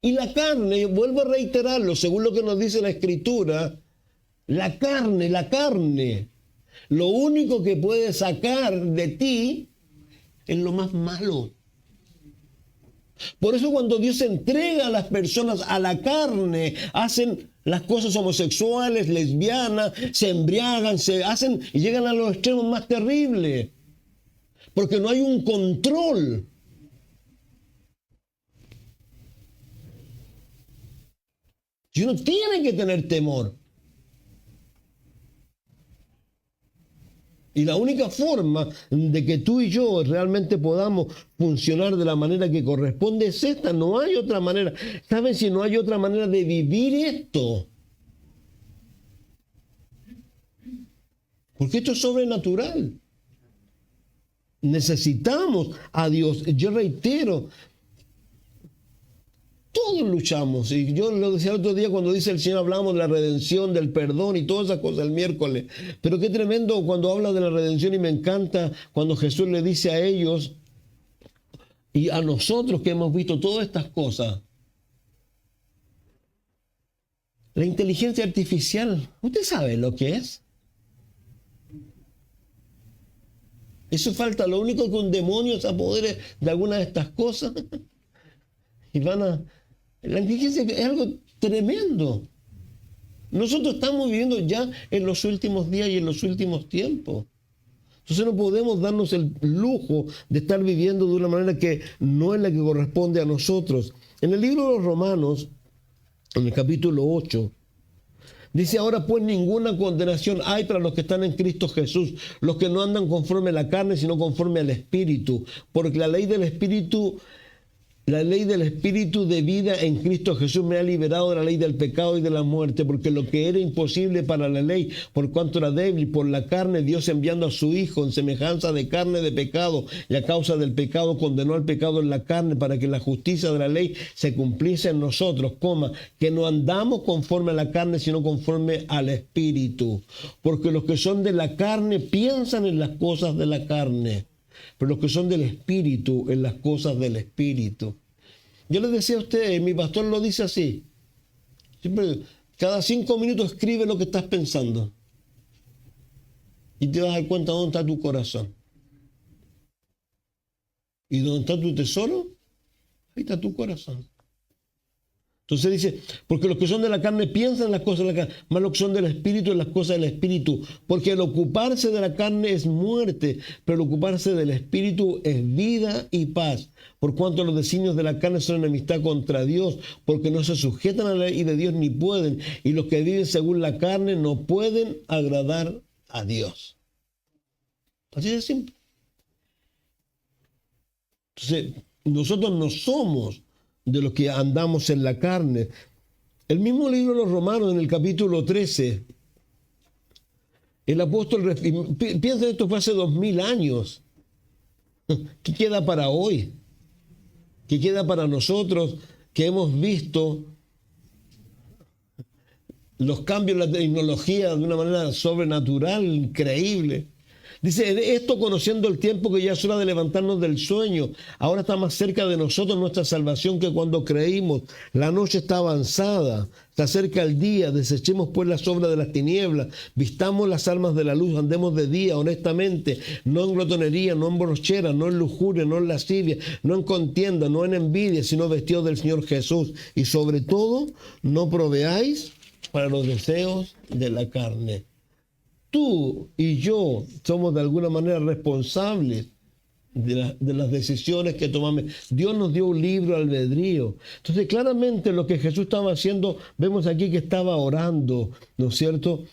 Y la carne, vuelvo a reiterarlo, según lo que nos dice la Escritura, la carne, lo único que puede sacar de ti es lo más malo. Por eso cuando Dios entrega a las personas a la carne, hacen las cosas homosexuales, lesbianas, se embriagan, se hacen y llegan a los extremos más terribles. Porque no hay un control. Y uno tiene que tener temor. Y la única forma de que tú y yo realmente podamos funcionar de la manera que corresponde es esta. No hay otra manera. ¿Saben si no hay otra manera de vivir esto? Porque esto es sobrenatural. Necesitamos a Dios. Yo reitero, todos luchamos, y yo lo decía el otro día cuando dice el Señor, hablamos de la redención, del perdón y todas esas cosas el miércoles, pero qué tremendo cuando habla de la redención, y me encanta cuando Jesús le dice a ellos y a nosotros que hemos visto todas estas cosas. La inteligencia artificial, ¿usted sabe lo que es? Eso falta, lo único que un demonio se apodere de alguna de estas cosas y la inteligencia es algo tremendo. Nosotros estamos viviendo ya en los últimos días y en los últimos tiempos. Entonces no podemos darnos el lujo de estar viviendo de una manera que no es la que corresponde a nosotros. En el libro de los Romanos, en el capítulo 8, dice: ahora pues ninguna condenación hay para los que están en Cristo Jesús, los que no andan conforme a la carne, sino conforme al Espíritu. Porque la ley del Espíritu de vida en Cristo Jesús me ha liberado de la ley del pecado y de la muerte, porque lo que era imposible para la ley, por cuanto era débil por la carne, Dios enviando a su Hijo en semejanza de carne de pecado, y a causa del pecado condenó al pecado en la carne, para que la justicia de la ley se cumpliese en nosotros, que no andamos conforme a la carne, sino conforme al Espíritu. Porque los que son de la carne piensan en las cosas de la carne, pero los que son del Espíritu, en las cosas del Espíritu. Yo les decía a ustedes, mi pastor lo dice así. Siempre, cada 5 minutos escribe lo que estás pensando. Y te vas a dar cuenta dónde está tu corazón. Y dónde está tu tesoro, ahí está tu corazón. Entonces dice, porque los que son de la carne piensan en las cosas de la carne, más los que son del Espíritu en las cosas del Espíritu. Porque el ocuparse de la carne es muerte, pero el ocuparse del Espíritu es vida y paz. Por cuanto los designios de la carne son enemistad contra Dios, porque no se sujetan a la ley de Dios ni pueden. Y los que viven según la carne no pueden agradar a Dios. Así de simple. Entonces, nosotros no somos de los que andamos en la carne. El mismo libro de los Romanos, en el capítulo 13, el apóstol, piensa, esto fue hace 2000 años. ¿Qué queda para hoy? ¿Qué queda para nosotros que hemos visto los cambios en la tecnología de una manera sobrenatural, increíble? Dice, esto conociendo el tiempo que ya es hora de levantarnos del sueño. Ahora está más cerca de nosotros nuestra salvación que cuando creímos. La noche está avanzada, se acerca el día. Desechemos pues las obras de las tinieblas. Vistamos las armas de la luz, andemos de día honestamente. No en glotonería, no en borrachera, no en lujuria, no en lascivia, no en contienda, no en envidia, sino vestidos del Señor Jesús. Y sobre todo, no proveáis para los deseos de la carne. Tú y yo somos de alguna manera responsables de las decisiones que tomamos. Dios nos dio un libre albedrío. Entonces, claramente lo que Jesús estaba haciendo, vemos aquí que estaba orando, ¿no es cierto?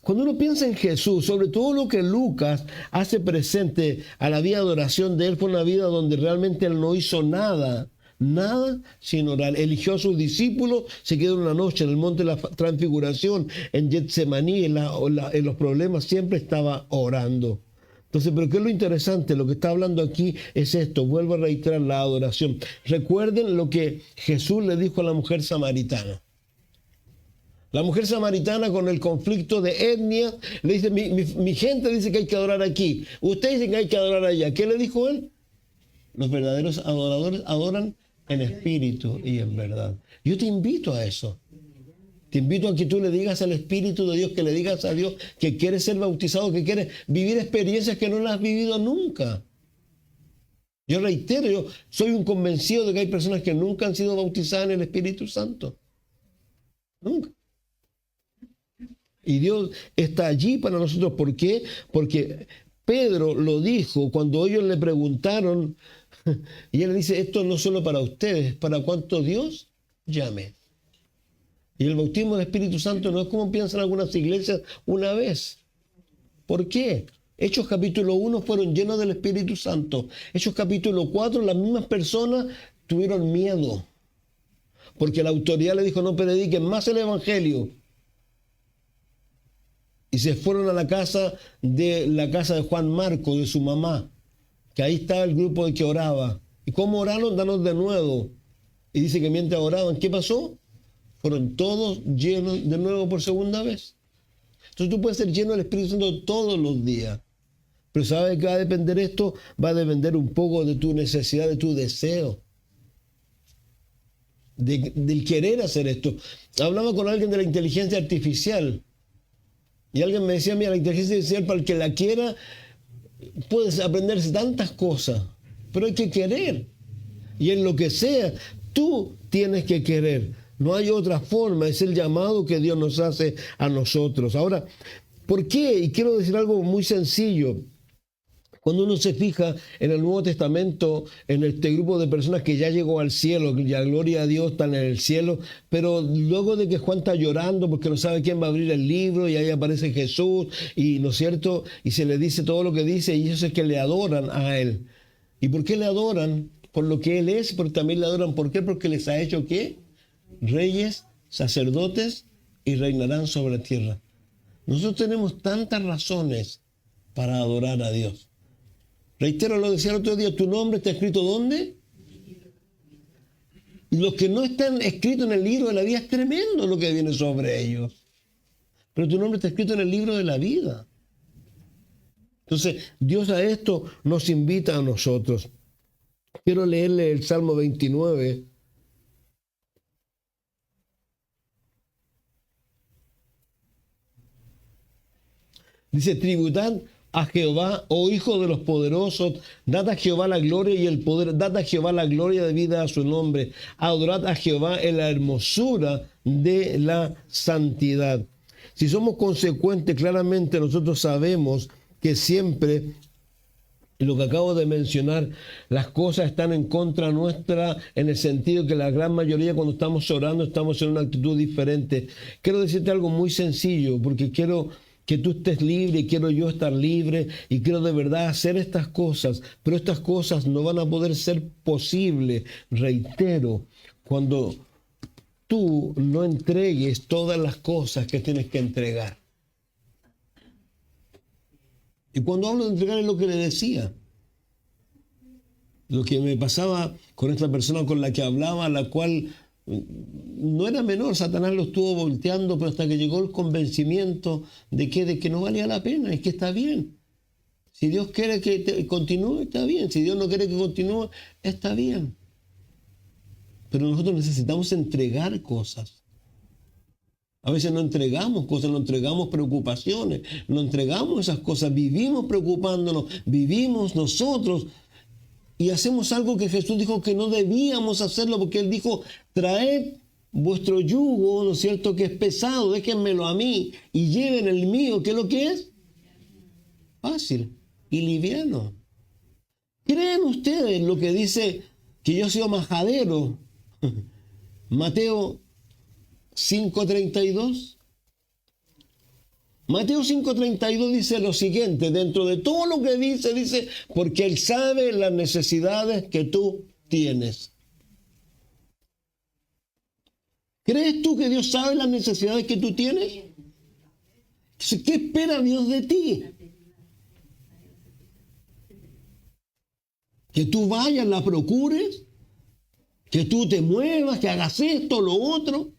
Cuando uno piensa en Jesús, sobre todo lo que Lucas hace presente a la vida de oración de él, fue una vida donde realmente él no hizo nada sin orar. Eligió a sus discípulos, se quedó una noche en el monte de la transfiguración, en Getsemaní, en los problemas, siempre estaba orando. Entonces, pero ¿qué es lo interesante? Lo que está hablando aquí es esto, vuelvo a reiterar la adoración. Recuerden lo que Jesús le dijo a la mujer samaritana. La mujer samaritana, con el conflicto de etnia, le dice, mi gente dice que hay que adorar aquí, ustedes dicen que hay que adorar allá. ¿Qué le dijo él? Los verdaderos adoradores adoran en espíritu y en verdad. Yo te invito a eso. Te invito a que tú le digas al Espíritu de Dios, que le digas a Dios que quieres ser bautizado, que quieres vivir experiencias que no las has vivido nunca. Yo reitero, yo soy un convencido de que hay personas que nunca han sido bautizadas en el Espíritu Santo. Nunca. Y Dios está allí para nosotros. ¿Por qué? Porque Pedro lo dijo cuando ellos le preguntaron, y él dice, esto no es solo para ustedes, para cuanto Dios llame. Y el bautismo del Espíritu Santo no es como piensan algunas iglesias una vez. ¿Por qué? Hechos capítulo 1 fueron llenos del Espíritu Santo. Hechos capítulo 4, las mismas personas tuvieron miedo. Porque la autoridad le dijo, no prediquen más el Evangelio. Y se fueron a la casa de Juan Marcos, de su mamá, que ahí estaba el grupo de que oraba. ¿Y cómo oraron? Danos de nuevo. Y dice que mientras oraban, ¿qué pasó? Fueron todos llenos de nuevo por segunda vez. Entonces tú puedes ser lleno del Espíritu Santo todos los días. Pero ¿sabes qué va a depender esto? Va a depender un poco de tu necesidad, de tu deseo. Del querer hacer esto. Hablaba con alguien de la inteligencia artificial. Y alguien me decía, mira, la inteligencia artificial para el que la quiera, puedes aprenderse tantas cosas. Pero hay que querer. Y en lo que sea, tú tienes que querer. No hay otra forma, es el llamado que Dios nos hace a nosotros. Ahora, ¿por qué? Y quiero decir algo muy sencillo. Cuando uno se fija en el Nuevo Testamento, en este grupo de personas que ya llegó al cielo, ya gloria a Dios, están en el cielo, pero luego de que Juan está llorando porque no sabe quién va a abrir el libro y ahí aparece Jesús, y ¿no es cierto? Y se le dice todo lo que dice y eso es que le adoran a él. ¿Y por qué le adoran? Por lo que él es, pero también le adoran. ¿Por qué? Porque les ha hecho ¿qué? Reyes, sacerdotes y reinarán sobre la tierra. Nosotros tenemos tantas razones para adorar a Dios. Reitero, lo decía el otro día, tu nombre está escrito ¿dónde? Y los que no están escritos en el libro de la vida es tremendo lo que viene sobre ellos. Pero tu nombre está escrito en el libro de la vida. Entonces, Dios a esto nos invita a nosotros. Quiero leerle el Salmo 29. Dice, tributad a Jehová, oh hijos de los poderosos, dad a Jehová la gloria y el poder, dad a Jehová la gloria debida a su nombre, adorad a Jehová en la hermosura de la santidad. Si somos consecuentes, claramente nosotros sabemos que siempre, lo que acabo de mencionar, las cosas están en contra nuestra, en el sentido que la gran mayoría cuando estamos orando estamos en una actitud diferente. Quiero decirte algo muy sencillo, porque quiero que tú estés libre y quiero yo estar libre y quiero de verdad hacer estas cosas, pero estas cosas no van a poder ser posibles, reitero, cuando tú no entregues todas las cosas que tienes que entregar. Y cuando hablo de entregar es lo que le decía. Lo que me pasaba con esta persona con la que hablaba, la cual no era menor, Satanás lo estuvo volteando, pero hasta que llegó el convencimiento de que no valía la pena, es que está bien. Si Dios quiere que continúe, está bien. Si Dios no quiere que continúe, está bien. Pero nosotros necesitamos entregar cosas. A veces no entregamos cosas, no entregamos preocupaciones, no entregamos esas cosas, vivimos preocupándonos, vivimos nosotros y hacemos algo que Jesús dijo que no debíamos hacerlo, porque Él dijo, traed vuestro yugo, ¿no es cierto?, que es pesado, déjenmelo a mí y lleven el mío, ¿qué es lo que es? Fácil y liviano. ¿Creen ustedes lo que dice que yo soy majadero? Mateo 5:32. Mateo 5:32 dice lo siguiente, dentro de todo lo que dice, porque Él sabe las necesidades que tú tienes. ¿Crees tú que Dios sabe las necesidades que tú tienes? ¿Qué espera Dios de ti? Que tú vayas, la procures, que tú te muevas, que hagas esto, lo otro.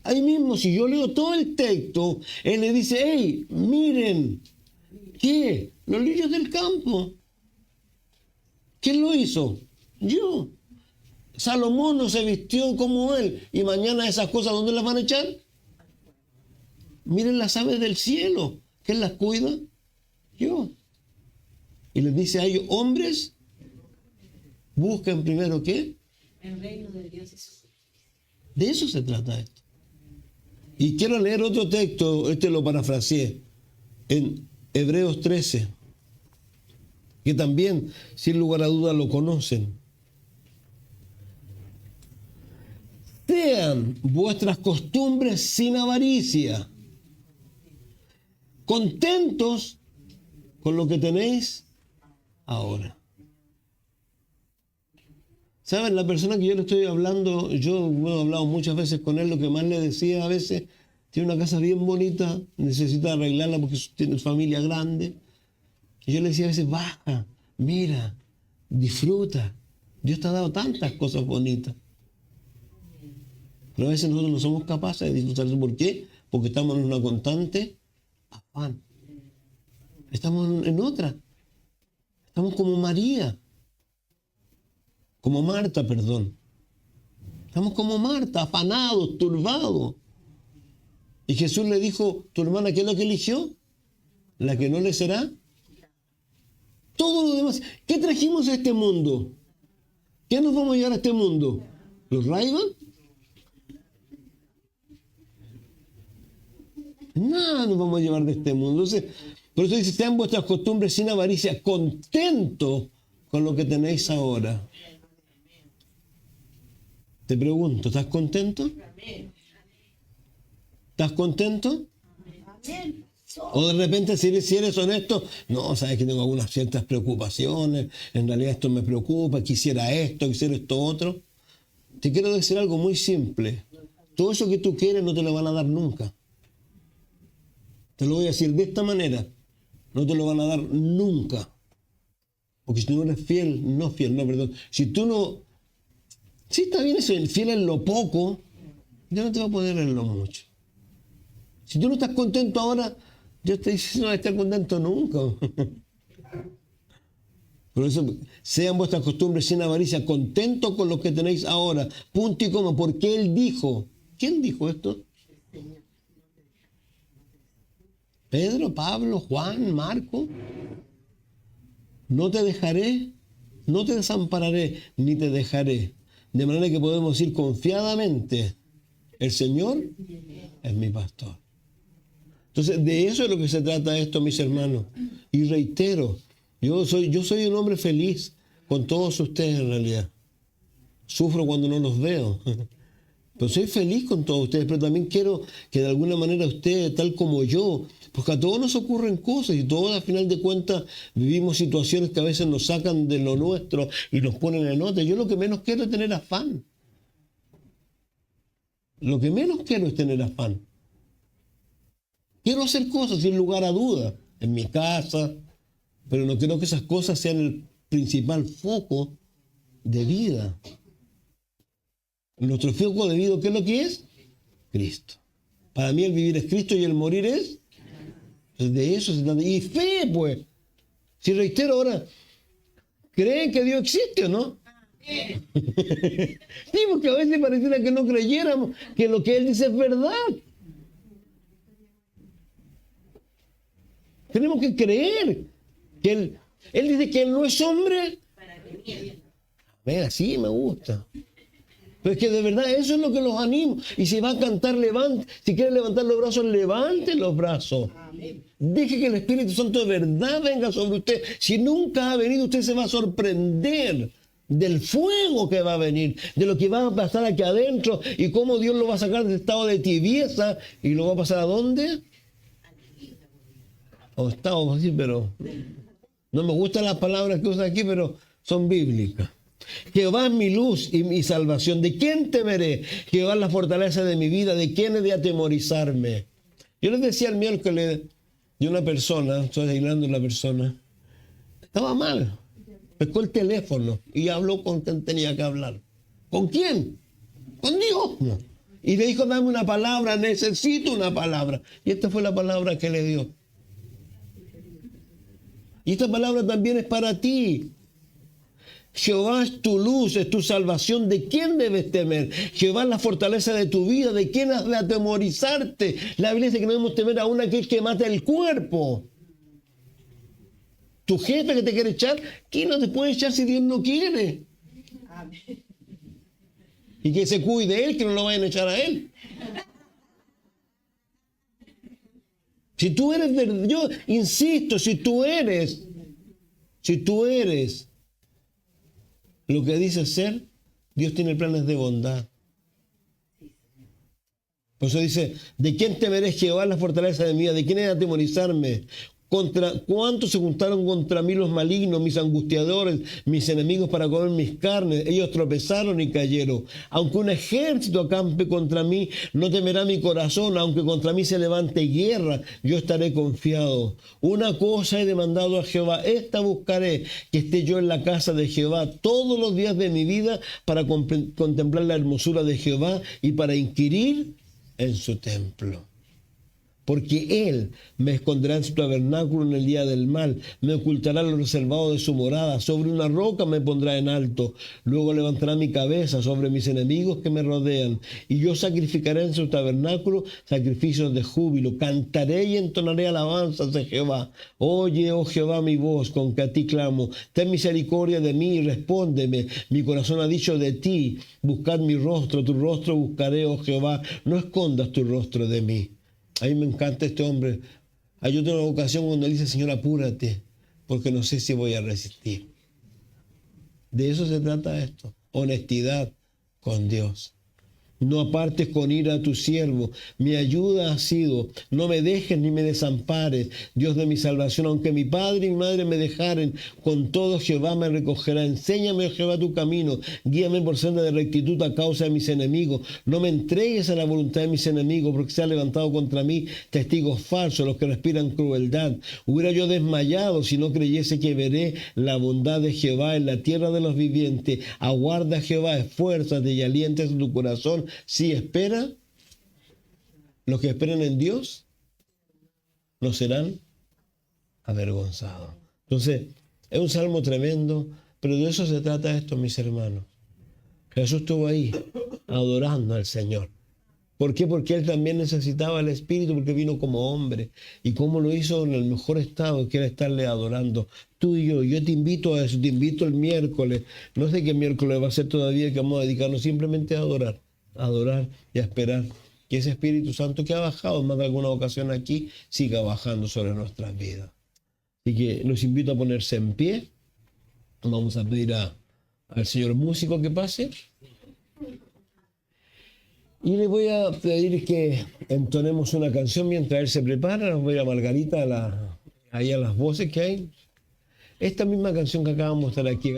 Ahí mismo, si yo leo todo el texto, Él le dice, hey, miren, ¿qué? Los lirios del campo. ¿Quién lo hizo? Yo. Salomón no se vistió como él. Y mañana esas cosas, ¿dónde las van a echar? Miren las aves del cielo. ¿Quién las cuida? Yo. Y les dice a ellos, hombres, busquen primero ¿qué? El reino de Dios y su justicia. De eso se trata esto. Y quiero leer otro texto, este lo parafraseé, en Hebreos 13, que también, sin lugar a duda, lo conocen. Sean vuestras costumbres sin avaricia, contentos con lo que tenéis ahora. ¿Saben? La persona que yo le estoy hablando, yo he hablado muchas veces con él, lo que más le decía a veces, tiene una casa bien bonita, necesita arreglarla porque tiene familia grande. Y yo le decía a veces, baja, mira, disfruta. Dios te ha dado tantas cosas bonitas. Pero a veces nosotros no somos capaces de disfrutar. ¿Por qué? Porque estamos en una constante afán. Estamos en otra. Estamos como María. Como Marta, perdón. Estamos como Marta, afanados, turbados. Y Jesús le dijo, tu hermana, ¿qué es lo que eligió? La que no le será. Todo lo demás. ¿Qué trajimos a este mundo? ¿Qué nos vamos a llevar a este mundo? ¿Los Ray-Ban? Nada nos vamos a llevar de este mundo. Entonces, por eso dice, sean vuestras costumbres sin avaricia, contentos con lo que tenéis ahora. Te pregunto, ¿estás contento? ¿Estás contento? O de repente, si eres honesto, no, sabes que tengo algunas ciertas preocupaciones, en realidad esto me preocupa, quisiera esto otro. Te quiero decir algo muy simple. Todo eso que tú quieres no te lo van a dar nunca. Te lo voy a decir de esta manera. No te lo van a dar nunca. Porque si tú no eres perdón. Si tú no... Sí, está bien eso, fiel en lo poco, ya no te va a poder en lo mucho. Si tú no estás contento ahora, Dios te dice, no vas a estar contento nunca. Por eso, sean vuestras costumbres sin avaricia, contentos con lo que tenéis ahora. Punto y coma, porque Él dijo. ¿Quién dijo esto? Pedro, Pablo, Juan, Marco. No te dejaré, no te desampararé, ni te dejaré. De manera que podemos decir confiadamente, el Señor es mi pastor. Entonces, de eso es lo que se trata esto, mis hermanos. Y reitero, yo soy un hombre feliz con todos ustedes en realidad. Sufro cuando no los veo. Pero soy feliz con todos ustedes, pero también quiero que de alguna manera ustedes, tal como yo, porque a todos nos ocurren cosas y todos al final de cuentas vivimos situaciones que a veces nos sacan de lo nuestro y nos ponen en otra. Yo lo que menos quiero es tener afán. Lo que menos quiero es tener afán. Quiero hacer cosas sin lugar a duda, en mi casa, pero no quiero que esas cosas sean el principal foco de vida. Nuestro foco de vida, ¿qué es lo que es? Cristo. Para mí el vivir es Cristo y el morir es... De eso se trata. Y fe, pues. Si reitero ahora, ¿creen que Dios existe o no? Sí, porque a veces pareciera que no creyéramos que lo que Él dice es verdad. Tenemos que creer que Él dice que Él no es hombre. A ver, así me gusta. Pero es que de verdad eso es lo que los animo. Y si va a cantar, levante. Si quiere levantar los brazos, levante los brazos. Deje que el Espíritu Santo de verdad venga sobre usted. Si nunca ha venido, usted se va a sorprender del fuego que va a venir, de lo que va a pasar aquí adentro y cómo Dios lo va a sacar del estado de tibieza y lo va a pasar ¿a dónde? O estado así, pero no me gustan las palabras que usa aquí, pero son bíblicas. Jehová es mi luz y mi salvación. ¿De quién temeré? Jehová es la fortaleza de mi vida. ¿De quién he de atemorizarme? Yo les decía el miércoles de una persona, estoy aislando a una persona, estaba mal. Pescó el teléfono y habló con quien tenía que hablar. ¿Con quién? Con Dios. No. Y le dijo, dame una palabra, necesito una palabra. Y esta fue la palabra que le dio. Y esta palabra también es para ti. Jehová es tu luz, es tu salvación. ¿De quién debes temer? Jehová es la fortaleza de tu vida. ¿De quién has de atemorizarte? La Biblia dice que no debemos temer a aquel que mata el cuerpo. Tu jefe que te quiere echar, ¿quién no te puede echar si Dios no quiere? Amén. Y que se cuide él, que no lo vayan a echar a él. Si tú eres yo insisto, si tú eres lo que dices ser, Dios tiene planes de bondad. Por eso dice, ¿de quién temeré Jehová la fortaleza de mi vida? ¿De quién he de atemorizarme? ¿Cuántos se juntaron contra mí los malignos, mis angustiadores, mis enemigos para comer mis carnes? Ellos tropezaron y cayeron. Aunque un ejército acampe contra mí, no temerá mi corazón. Aunque contra mí se levante guerra, yo estaré confiado. Una cosa he demandado a Jehová, esta buscaré, que esté yo en la casa de Jehová todos los días de mi vida para contemplar la hermosura de Jehová y para inquirir en su templo. Porque Él me esconderá en su tabernáculo en el día del mal, me ocultará en lo reservado de su morada, sobre una roca me pondrá en alto, luego levantará mi cabeza sobre mis enemigos que me rodean, y yo sacrificaré en su tabernáculo sacrificios de júbilo, cantaré y entonaré alabanzas de Jehová. Oye, oh Jehová, mi voz, con que a ti clamo, ten misericordia de mí y respóndeme, mi corazón ha dicho de ti, buscad mi rostro, tu rostro buscaré, oh Jehová, no escondas tu rostro de mí. A mí me encanta este hombre. Hay otra ocasión cuando él dice, Señor, apúrate, porque no sé si voy a resistir. De eso se trata esto, honestidad con Dios. No apartes con ira a tu siervo. Mi ayuda ha sido, no me dejes ni me desampares, Dios de mi salvación. Aunque mi padre y mi madre me dejaren, con todo Jehová me recogerá. Enséñame, oh Jehová, tu camino. Guíame por senda de rectitud a causa de mis enemigos. No me entregues a la voluntad de mis enemigos, porque se ha levantado contra mí testigos falsos, los que respiran crueldad. Hubiera yo desmayado si no creyese que veré la bondad de Jehová en la tierra de los vivientes. Aguarda, Jehová, esfuérzate y aliéntate tu corazón. Si espera, los que esperan en Dios no serán avergonzados. Entonces, es un salmo tremendo, pero de eso se trata esto, mis hermanos. Jesús estuvo ahí, adorando al Señor. ¿Por qué? Porque Él también necesitaba el Espíritu, porque vino como hombre. ¿Y cómo lo hizo? En el mejor estado, que era estarle adorando. Tú y yo te invito a eso, te invito el miércoles. No sé qué miércoles va a ser todavía, que vamos a dedicarnos simplemente a adorar y a esperar que ese Espíritu Santo que ha bajado en más de alguna ocasión aquí, siga bajando sobre nuestras vidas. Así que los invito a ponerse en pie. Vamos a pedir al señor músico que pase. Y le voy a pedir que entonemos una canción mientras él se prepara. Nos voy a Margarita, ahí a las voces que hay. Esta misma canción que acabamos de estar aquí.